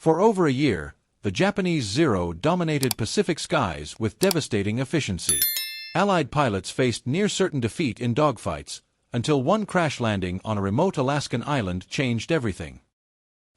For over a year, the Japanese Zero dominated Pacific skies with devastating efficiency. Allied pilots faced near-certain defeat in dogfights, until one crash landing on a remote Alaskan island changed everything.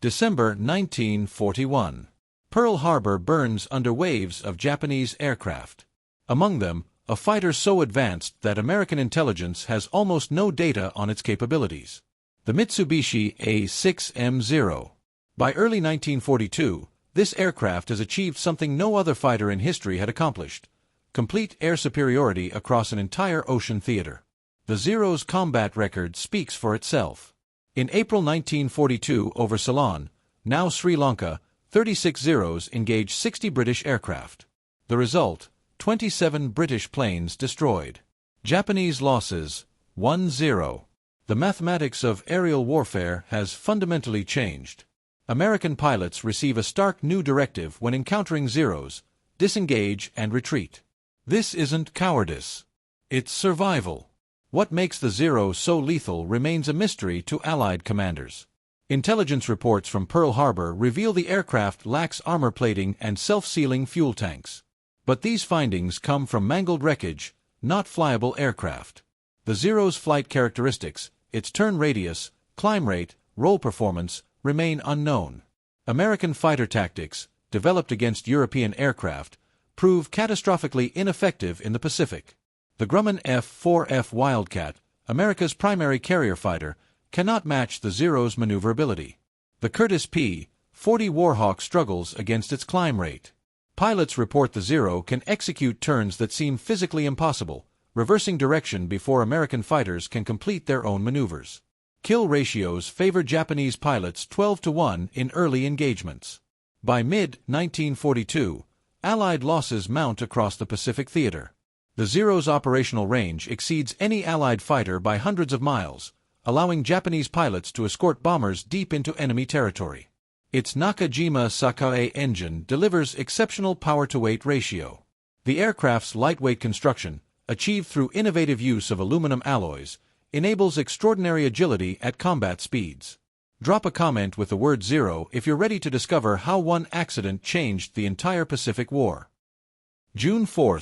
December 1941. Pearl Harbor burns under waves of Japanese aircraft. Among them, a fighter so advanced that American intelligence has almost no data on its capabilities. The Mitsubishi A6M0. By early 1942, this aircraft has achieved something no other fighter in history had accomplished: complete air superiority across an entire ocean theater. The Zero's combat record speaks for itself. In April 1942 over Ceylon, now Sri Lanka, 36 Zeros engaged 60 British aircraft. The result: 27 British planes destroyed. Japanese losses: 1-0. The mathematics of aerial warfare has fundamentally changed. American pilots receive a stark new directive when encountering Zeros: disengage and retreat. This isn't cowardice. It's survival. What makes the Zero so lethal remains a mystery to Allied commanders. Intelligence reports from Pearl Harbor reveal the aircraft lacks armor plating and self-sealing fuel tanks. But these findings come from mangled wreckage, not flyable aircraft. The Zero's flight characteristics, its turn radius, climb rate, roll performance, remain unknown. American fighter tactics, developed against European aircraft, prove catastrophically ineffective in the Pacific. The Grumman F-4F Wildcat, America's primary carrier fighter, cannot match the Zero's maneuverability. The Curtiss P-40 Warhawk struggles against its climb rate. Pilots report the Zero can execute turns that seem physically impossible, reversing direction before American fighters can complete their own maneuvers. Kill ratios favor Japanese pilots 12-1 in early engagements. By mid-1942, Allied losses mount across the Pacific theater. The Zero's operational range exceeds any Allied fighter by hundreds of miles, allowing Japanese pilots to escort bombers deep into enemy territory. Its Nakajima Sakae engine delivers exceptional power-to-weight ratio. The aircraft's lightweight construction, achieved through innovative use of aluminum alloys, enables extraordinary agility at combat speeds. Drop a comment with the word Zero if you're ready to discover how one accident changed the entire Pacific War. June 4,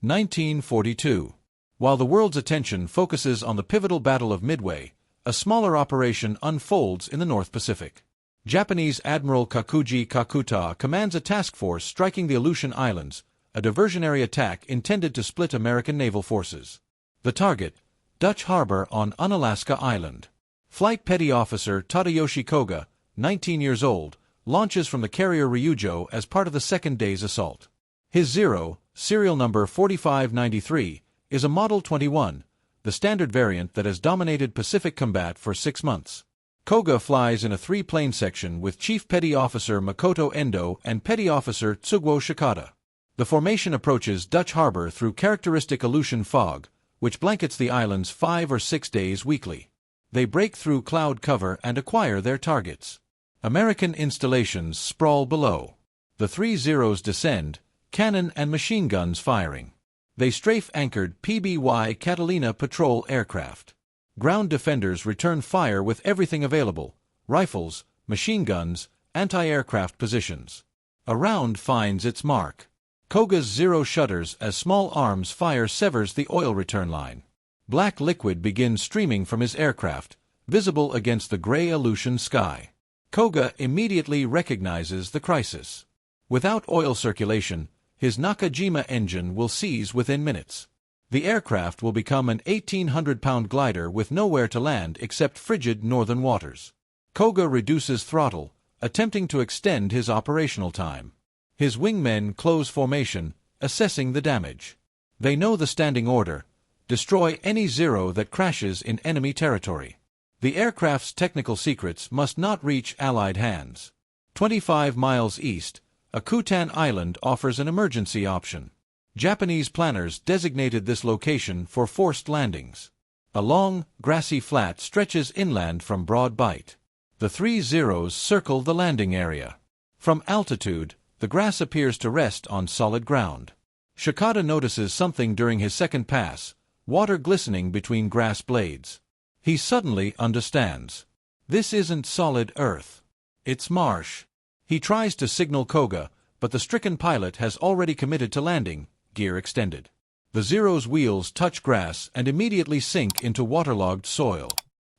1942. While the world's attention focuses on the pivotal Battle of Midway, a smaller operation unfolds in the North Pacific. Japanese Admiral Kakuji Kakuta commands a task force striking the Aleutian Islands, a diversionary attack intended to split American naval forces. The target: Dutch Harbor on Unalaska Island. Flight Petty Officer Tadayoshi Koga, 19 years old, launches from the carrier Ryujo as part of the second day's assault. His Zero, serial number 4593, is a Model 21, the standard variant that has dominated Pacific combat for 6 months. Koga flies in a 3-plane section with Chief Petty Officer Makoto Endo and Petty Officer Tsuguo Shikata. The formation approaches Dutch Harbor through characteristic Aleutian fog, which blankets the islands 5 or 6 days weekly. They break through cloud cover and acquire their targets. American installations sprawl below. The 3 Zeros descend, cannon and machine guns firing. They strafe anchored PBY Catalina patrol aircraft. Ground defenders return fire with everything available: rifles, machine guns, anti-aircraft positions. A round finds its mark. Koga's Zero shudders as small arms fire severs the oil return line. Black liquid begins streaming from his aircraft, visible against the gray Aleutian sky. Koga immediately recognizes the crisis. Without oil circulation, his Nakajima engine will seize within minutes. The aircraft will become an 1,800-pound glider with nowhere to land except frigid northern waters. Koga reduces throttle, attempting to extend his operational time. His wingmen close formation, assessing the damage. They know the standing order: destroy any Zero that crashes in enemy territory. The aircraft's technical secrets must not reach Allied hands. 25 miles east, Akutan Island offers an emergency option. Japanese planners designated this location for forced landings. A long, grassy flat stretches inland from Broad Bight. The 3 Zeros circle the landing area. From altitude, the grass appears to rest on solid ground. Shikata notices something during his second pass: water glistening between grass blades. He suddenly understands. This isn't solid earth. It's marsh. He tries to signal Koga, but the stricken pilot has already committed to landing, gear extended. The Zero's wheels touch grass and immediately sink into waterlogged soil.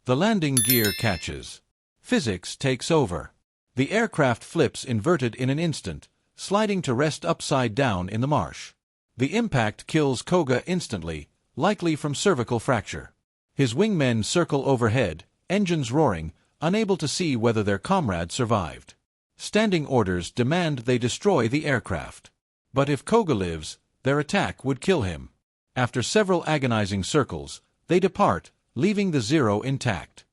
The landing gear catches. Physics takes over. The aircraft flips inverted in an instant, sliding to rest upside down in the marsh. The impact kills Koga instantly, likely from cervical fracture. His wingmen circle overhead, engines roaring, unable to see whether their comrade survived. Standing orders demand they destroy the aircraft. But if Koga lives, their attack would kill him. After several agonizing circles, they depart, leaving the Zero intact.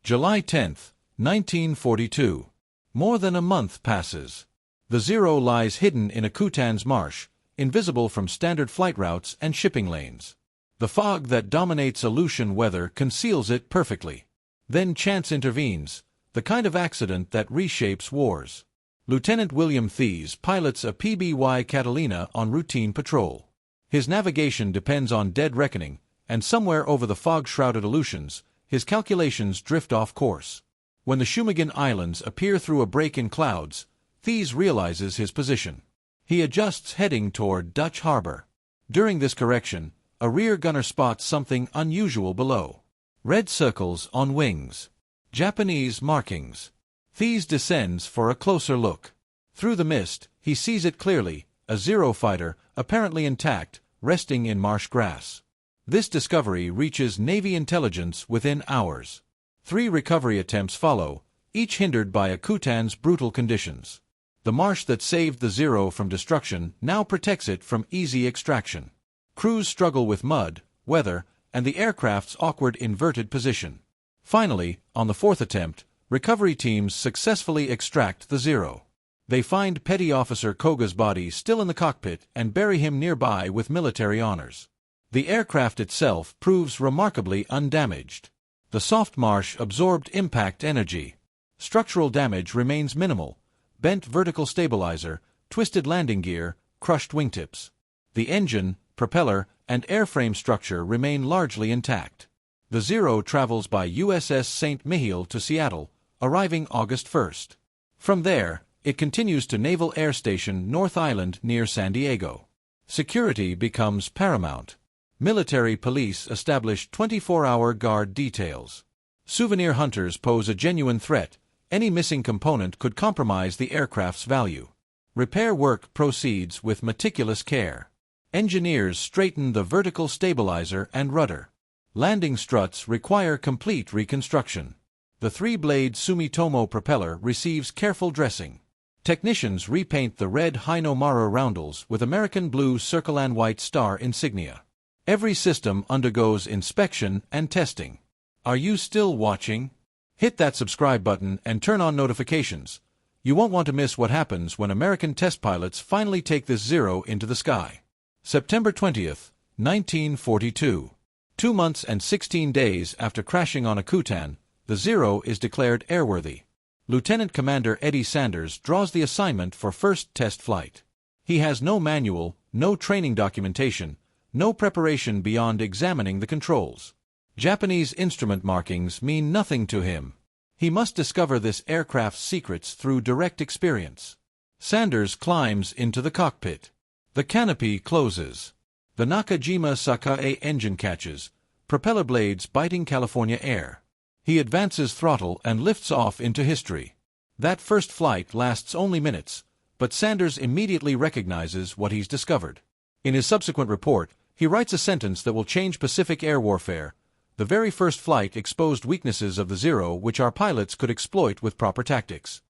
July 10, 1942. More than a month passes. The Zero lies hidden in Akutan's marsh, invisible from standard flight routes and shipping lanes. The fog that dominates Aleutian weather conceals it perfectly. Then chance intervenes, the kind of accident that reshapes wars. Lieutenant William Thies pilots a PBY Catalina on routine patrol. His navigation depends on dead reckoning, and somewhere over the fog-shrouded Aleutians, his calculations drift off course. When the Shumagan Islands appear through a break in clouds, Thies realizes his position. He adjusts heading toward Dutch Harbor. During this correction, a rear gunner spots something unusual below. Red circles on wings. Japanese markings. Thies descends for a closer look. Through the mist, he sees it clearly, a Zero fighter, apparently intact, resting in marsh grass. This discovery reaches Navy intelligence within hours. 3 recovery attempts follow, each hindered by Akutan's brutal conditions. The marsh that saved the Zero from destruction now protects it from easy extraction. Crews struggle with mud, weather, and the aircraft's awkward inverted position. Finally, on the 4th attempt, recovery teams successfully extract the Zero. They find Petty Officer Koga's body still in the cockpit and bury him nearby with military honors. The aircraft itself proves remarkably undamaged. The soft marsh absorbed impact energy. Structural damage remains minimal. Bent vertical stabilizer, twisted landing gear, crushed wingtips. The engine, propeller, and airframe structure remain largely intact. The Zero travels by USS St. Mihiel to Seattle, arriving August 1st. From there, it continues to Naval Air Station North Island near San Diego. Security becomes paramount. Military police establish 24-hour guard details. Souvenir hunters pose a genuine threat. Any missing component could compromise the aircraft's value. Repair work proceeds with meticulous care. Engineers straighten the vertical stabilizer and rudder. Landing struts require complete reconstruction. The 3-blade Sumitomo propeller receives careful dressing. Technicians repaint the red Hinomaru roundels with American blue Circle and white star insignia. Every system undergoes inspection and testing. Are you still watching? Hit that subscribe button and turn on notifications. You won't want to miss what happens when American test pilots finally take this Zero into the sky. September 20th, 1942. 2 months and 16 days after crashing on Akutan, the Zero is declared airworthy. Lieutenant Commander Eddie Sanders draws the assignment for first test flight. He has no manual, no training documentation, no preparation beyond examining the controls. Japanese instrument markings mean nothing to him. He must discover this aircraft's secrets through direct experience. Sanders climbs into the cockpit. The canopy closes. The Nakajima Sakae engine catches, propeller blades biting California air. He advances throttle and lifts off into history. That first flight lasts only minutes, but Sanders immediately recognizes what he's discovered. In his subsequent report, he writes a sentence that will change Pacific air warfare. The very first flight exposed weaknesses of the Zero which our pilots could exploit with proper tactics.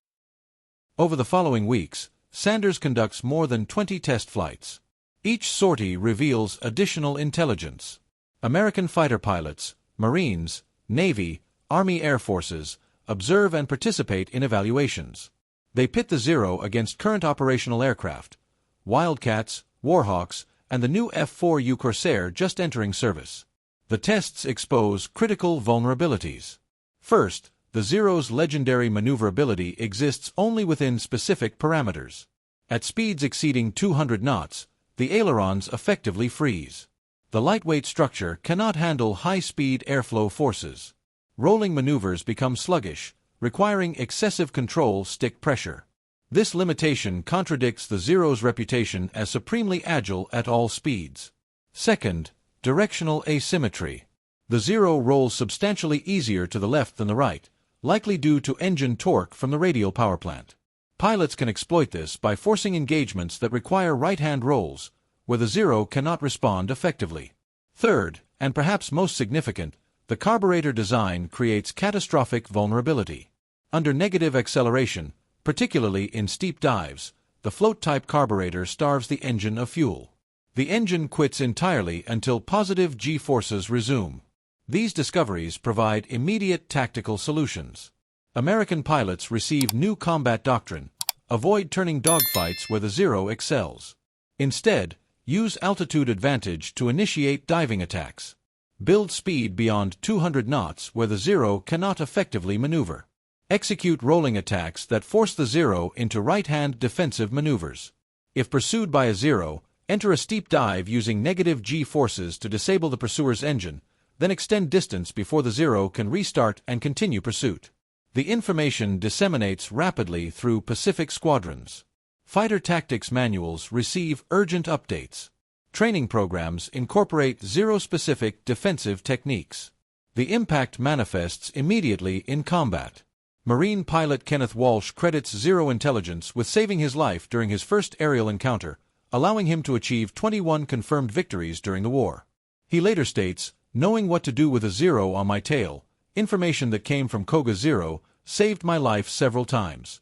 Over the following weeks, Sanders conducts more than 20 test flights. Each sortie reveals additional intelligence. American fighter pilots, Marines, Navy, Army Air Forces observe and participate in evaluations. They pit the Zero against current operational aircraft, Wildcats, Warhawks, and the new F-4U Corsair just entering service. The tests expose critical vulnerabilities. First, the Zero's legendary maneuverability exists only within specific parameters. At speeds exceeding 200 knots, the ailerons effectively freeze. The lightweight structure cannot handle high-speed airflow forces. Rolling maneuvers become sluggish, requiring excessive control stick pressure. This limitation contradicts the Zero's reputation as supremely agile at all speeds. Second, directional asymmetry. The Zero rolls substantially easier to the left than the right, likely due to engine torque from the radial power plant. Pilots can exploit this by forcing engagements that require right-hand rolls, where the Zero cannot respond effectively. Third, and perhaps most significant, the carburetor design creates catastrophic vulnerability. Under negative acceleration, particularly in steep dives, the float-type carburetor starves the engine of fuel. The engine quits entirely until positive G-forces resume. These discoveries provide immediate tactical solutions. American pilots receive new combat doctrine: avoid turning dogfights where the Zero excels. Instead, use altitude advantage to initiate diving attacks. Build speed beyond 200 knots where the Zero cannot effectively maneuver. Execute rolling attacks that force the Zero into right-hand defensive maneuvers. If pursued by a Zero, enter a steep dive using negative G-forces to disable the pursuer's engine, then extend distance before the Zero can restart and continue pursuit. The information disseminates rapidly through Pacific squadrons. Fighter tactics manuals receive urgent updates. Training programs incorporate Zero-specific defensive techniques. The impact manifests immediately in combat. Marine pilot Kenneth Walsh credits Zero intelligence with saving his life during his first aerial encounter, allowing him to achieve 21 confirmed victories during the war. He later states, "Knowing what to do with a Zero on my tail, information that came from Koga Zero, saved my life several times."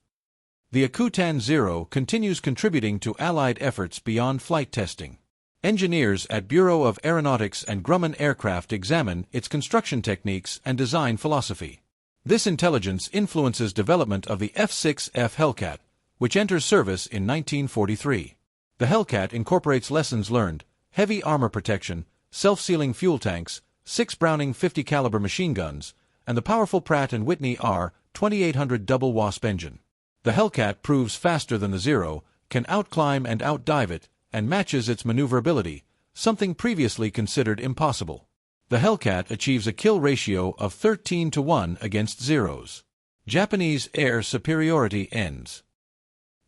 The Akutan Zero continues contributing to Allied efforts beyond flight testing. Engineers at Bureau of Aeronautics and Grumman Aircraft examine its construction techniques and design philosophy. This intelligence influences development of the F-6F Hellcat, which enters service in 1943. The Hellcat incorporates lessons learned: heavy armor protection, self-sealing fuel tanks, 6 Browning 50 caliber machine guns, and the powerful Pratt & Whitney R-2800 double Wasp engine. The Hellcat proves faster than the Zero, can outclimb and outdive it, and matches its maneuverability, something previously considered impossible. The Hellcat achieves a kill ratio of 13-1 against Zeros. Japanese air superiority ends.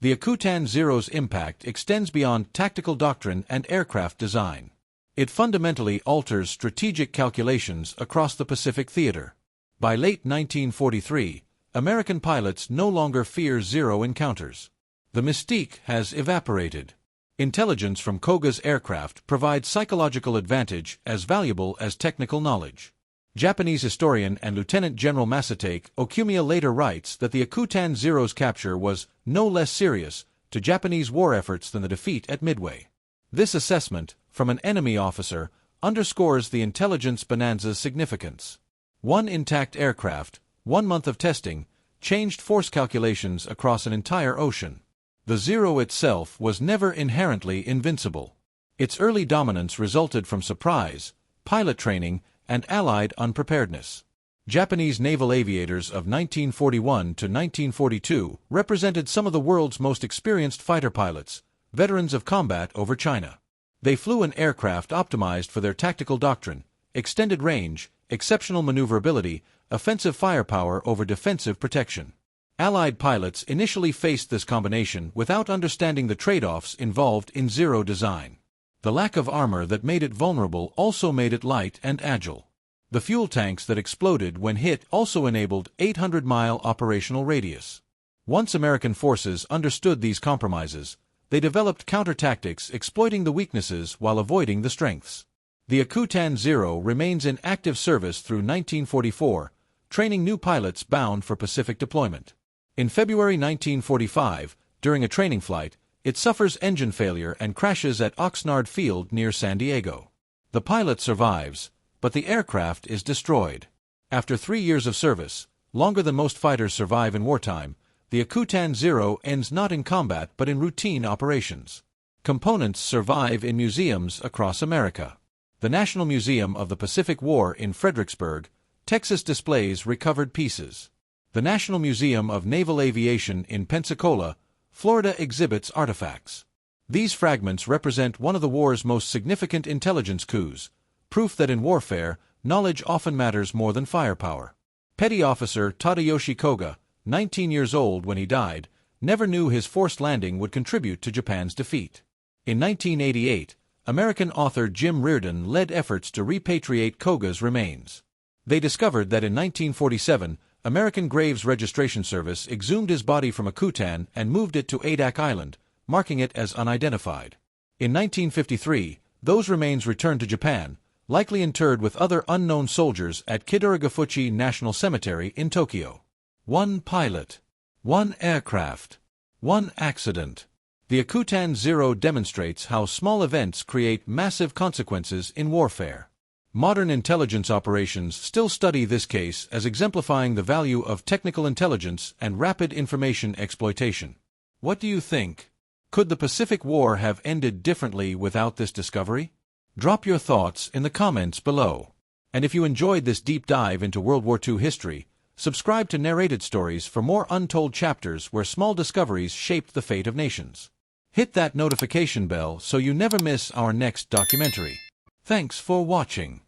The Akutan Zero's impact extends beyond tactical doctrine and aircraft design. It fundamentally alters strategic calculations across the Pacific theater. By late 1943, American pilots no longer fear Zero encounters. The mystique has evaporated. Intelligence from Koga's aircraft provides psychological advantage as valuable as technical knowledge. Japanese historian and Lieutenant General Masatake Okumiya later writes that the Akutan Zero's capture was no less serious to Japanese war efforts than the defeat at Midway. This assessment, from an enemy officer, underscores the intelligence bonanza's significance. One intact aircraft, 1 month of testing, changed force calculations across an entire ocean. The Zero itself was never inherently invincible. Its early dominance resulted from surprise, pilot training, and Allied unpreparedness. Japanese naval aviators of 1941 to 1942 represented some of the world's most experienced fighter pilots, veterans of combat over China. They flew an aircraft optimized for their tactical doctrine: extended range, exceptional maneuverability, offensive firepower over defensive protection. Allied pilots initially faced this combination without understanding the trade-offs involved in Zero design. The lack of armor that made it vulnerable also made it light and agile. The fuel tanks that exploded when hit also enabled 800-mile operational radius. Once American forces understood these compromises, they developed counter-tactics exploiting the weaknesses while avoiding the strengths. The Akutan Zero remains in active service through 1944, training new pilots bound for Pacific deployment. In February 1945, during a training flight, it suffers engine failure and crashes at Oxnard Field near San Diego. The pilot survives, but the aircraft is destroyed. After 3 years of service, longer than most fighters survive in wartime, the Akutan Zero ends not in combat but in routine operations. Components survive in museums across America. The National Museum of the Pacific War in Fredericksburg, Texas displays recovered pieces. The National Museum of Naval Aviation in Pensacola, Florida exhibits artifacts. These fragments represent one of the war's most significant intelligence coups, proof that in warfare, knowledge often matters more than firepower. Petty Officer Tadayoshi Koga, 19 years old when he died, never knew his forced landing would contribute to Japan's defeat. In 1988, American author Jim Reardon led efforts to repatriate Koga's remains. They discovered that in 1947, American Graves Registration Service exhumed his body from Akutan and moved it to Adak Island, marking it as unidentified. In 1953, those remains returned to Japan, likely interred with other unknown soldiers at Kidaragufuchi National Cemetery in Tokyo. One pilot, one aircraft, one accident. The Akutan Zero demonstrates how small events create massive consequences in warfare. Modern intelligence operations still study this case as exemplifying the value of technical intelligence and rapid information exploitation. What do you think? Could the Pacific War have ended differently without this discovery? Drop your thoughts in the comments below. And if you enjoyed this deep dive into World War II history, subscribe to Narrated Stories for more untold chapters where small discoveries shaped the fate of nations. Hit that notification bell so you never miss our next documentary. Thanks for watching.